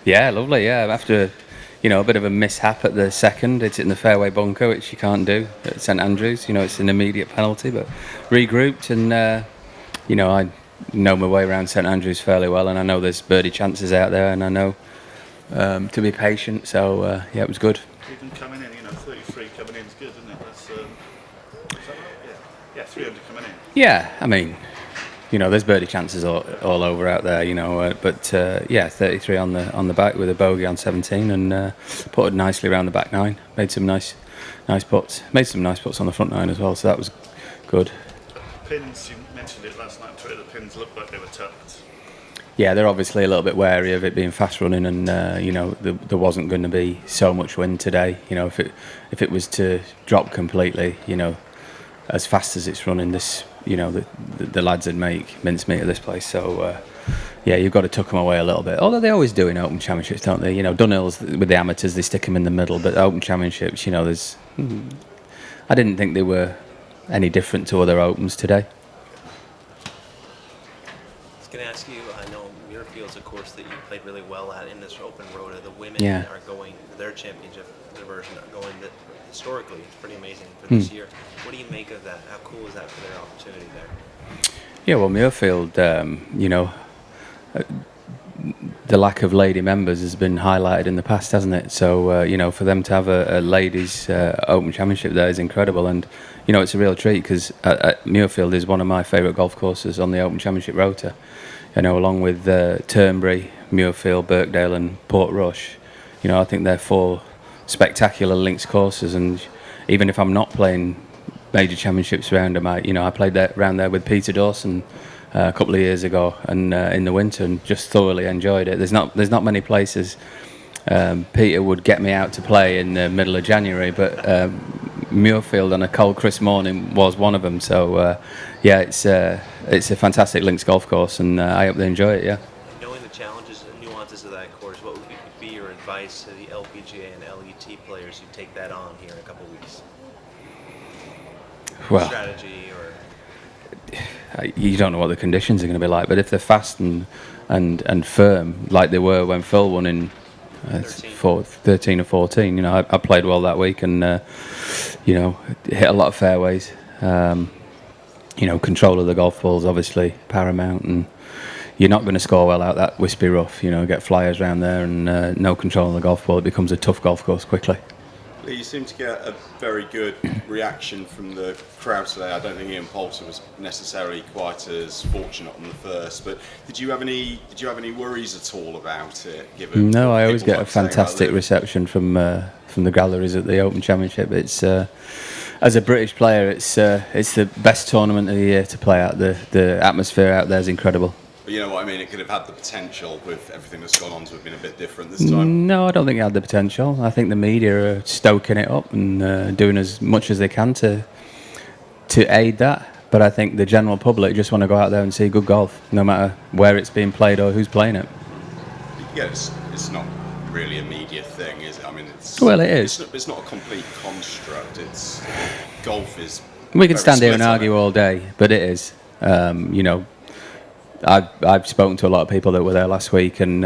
Yeah, lovely. Yeah, after a bit of a mishap at the second, it's in the fairway bunker, which you can't do at St Andrews. It's an immediate penalty, but regrouped and I know my way around St Andrews fairly well, and I know there's birdie chances out there, and I know to be patient. So yeah, it was good. Even coming in, 33 coming in is good, isn't it? That's, is that right? Yeah, 300 coming in. Yeah, I mean, there's birdie chances all over out there, but yeah, 33 on the back with a bogey on 17 and putted nicely around the back nine. Made some nice putts. Made some nice putts on the front nine as well, so that was good. Pins, you mentioned it last night on Twitter, the pins looked like they were tucked. Yeah, they're obviously a little bit wary of it being fast running, and there wasn't going to be so much wind today. If it was to drop completely, as fast as it's running, this the lads would make mincemeat of this place. So yeah, you've got to tuck them away a little bit. Although they always do in Open Championships, don't they? Dunhill's with the amateurs, they stick them in the middle, but Open Championships, there's. I didn't think they were any different to other Opens today. I was going to ask you, I know Muirfield's a course that you played really well at in this Open Rota. The women are going, their championship, their version, are going historically. It's pretty amazing for this year. What do you make of that? How cool is that for their opportunity there? Yeah, well, Muirfield, the lack of lady members has been highlighted in the past, hasn't it? So, for them to have a ladies Open Championship there is incredible. And, it's a real treat because Muirfield is one of my favourite golf courses on the Open Championship rota. Along with Turnberry, Muirfield, Birkdale and Portrush. I think they're four spectacular links courses. And even if I'm not playing major championships around them, I played around there with Peter Dawson a couple of years ago, and in the winter, and just thoroughly enjoyed it. There's not many places Peter would get me out to play in the middle of January, but Muirfield on a cold, crisp morning was one of them. So yeah, it's a fantastic links golf course, and I hope they enjoy it. Yeah. Knowing the challenges and nuances of that course, what would be your advice to the LPGA and LET players who take that on here in a couple of weeks? Well, strategy or you don't know what the conditions are going to be like, but if they're fast and firm like they were when Phil won in 13 or 14, I played well that week and hit a lot of fairways. Control of the golf balls obviously paramount, and you're not going to score well out that wispy rough. Get flyers around there and no control of the golf ball. It becomes a tough golf course quickly. You seem to get a very good reaction from the crowd today. I don't think Ian Poulter was necessarily quite as fortunate on the first, but did you have any worries at all about it? Given no, I always get a fantastic reception from the galleries at the Open Championship. It's as a British player, it's the best tournament of the year to play at. The atmosphere out there is incredible. But you know what I mean? It could have had the potential with everything that's gone on to have been a bit different this time. No, I don't think it had the potential. I think the media are stoking it up and doing as much as they can to aid that. But I think the general public just want to go out there and see good golf, no matter where it's being played or who's playing it. Yeah, it's not really a media thing, is it? I mean, well, it is. It's not a complete construct. It's golf is. We can stand here and argue all day, but it is. I've spoken to a lot of people that were there last week, and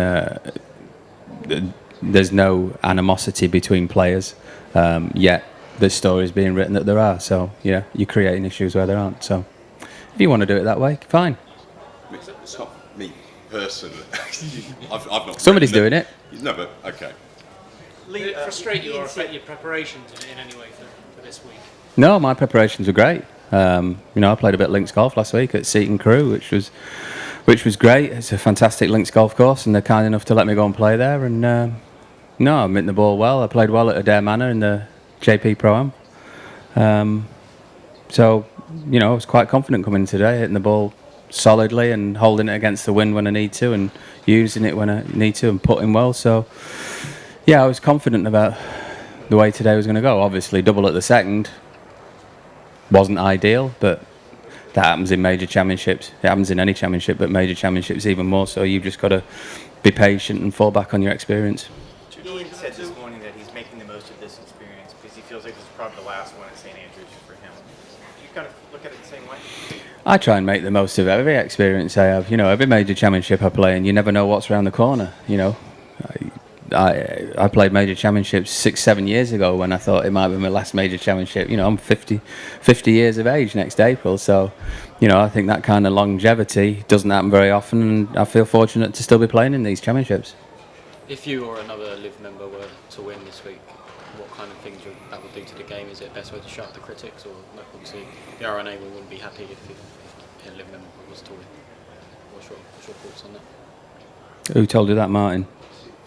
there's no animosity between players. Yet there's stories being written that there are. So yeah, you're creating issues where there aren't. So if you want to do it that way, fine. It's not me personally. I've not. Somebody's doing it. No, but okay. Did it frustrate you or affect your preparations in any way for this week? No, my preparations were great. I played a bit of links golf last week at Seaton Crew, which was great. It's a fantastic links golf course, and they're kind enough to let me go and play there. And no, I'm hitting the ball well. I played well at Adair Manor in the JP Pro Am. So I was quite confident coming in today, hitting the ball solidly and holding it against the wind when I need to, and using it when I need to, and putting well. So yeah, I was confident about the way today was going to go. Obviously, double at the second wasn't ideal, but that happens in major championships. It happens in any championship, but major championships even more so. You've just got to be patient and fall back on your experience. Ian said this morning that he's making the most of this experience because he feels like this is probably the last one at St Andrews for him. Do you kind of look at it the same way? I try and make the most of every experience I have. Every major championship I play in, you never know what's around the corner. I played major championships 6-7 years ago when I thought it might be my last major championship. You know, I'm 50 years of age next April, so you know I think that kind of longevity doesn't happen very often, and I feel fortunate to still be playing in these championships. If you or another LIV member were to win this week, what kind of things that would do to the game? Is it best way to shut up the critics, or like, obviously the RNA wouldn't be happy if a LIV member was to win? What's your thoughts on that? Who told you that, Martin?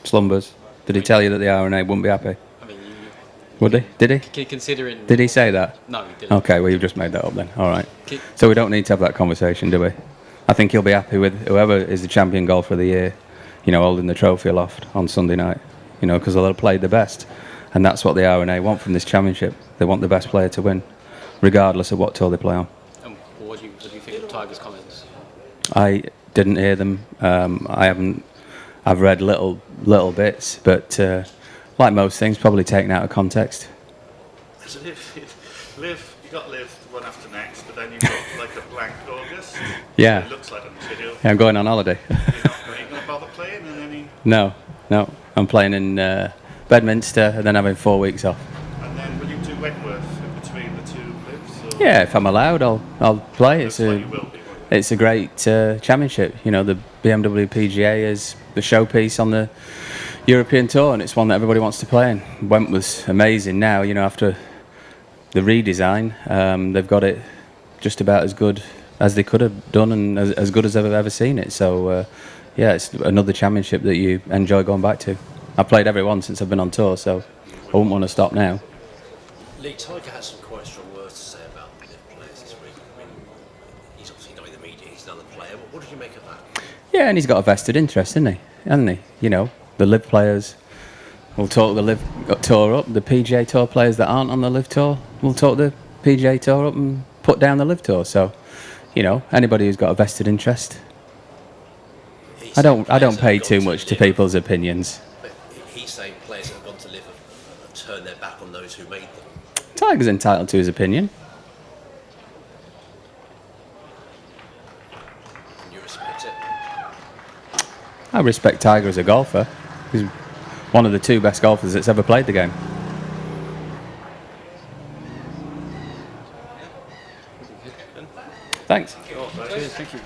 Slumbers. Did he tell you that the RNA wouldn't be happy? I mean, Would he? Did he? Considering. Did he say that? No, he didn't. Okay, well you've just made that up then. All right. So we don't need to have that conversation, do we? I think he'll be happy with whoever is the champion golfer of the year, you know, holding the trophy aloft on Sunday night, you know, because they'll have played the best. And that's what the RNA want from this championship. They want the best player to win, regardless of what tour they play on. What do you think of Tiger's comments? I didn't hear them. I've read little bits, but like most things, probably taken out of context. So live, you got live one after next, but then you've got like a blank August. Yeah. It looks like on the video. Yeah, I'm going on holiday. Are you going to bother playing in any? No. I'm playing in Bedminster and then having 4 weeks off. And then will you do Wentworth in between the two lives? Or? Yeah, if I'm allowed, I'll play. Looks like you will be. Won't you? It's a great championship. You know, the BMW PGA is the showpiece on the European Tour, and it's one that everybody wants to play in. Wentworth's amazing now. You know, after the redesign, they've got it just about as good as they could have done, and as good as I've ever seen it. So, yeah, it's another championship that you enjoy going back to. I've played every one since I've been on tour, so I wouldn't want to stop now. Lee, Tiger had some quite strong words to say about the players this week. I mean, he's obviously not in the media, he's another player, but what did you make of that? Yeah, and he's got a vested interest, hasn't he? You know, the LIV players will talk the LIV Tour up. The PGA Tour players that aren't on the LIV Tour will talk the PGA Tour up and put down the LIV Tour. So, you know, anybody who's got a vested interest. I don't pay too much to people's opinions. But he's saying players that have gone to LIV have turned their back on those who made them. Tiger's entitled to his opinion. Can you respect it? I respect Tiger as a golfer. He's one of the two best golfers that's ever played the game. Thanks. Cheers, thank you.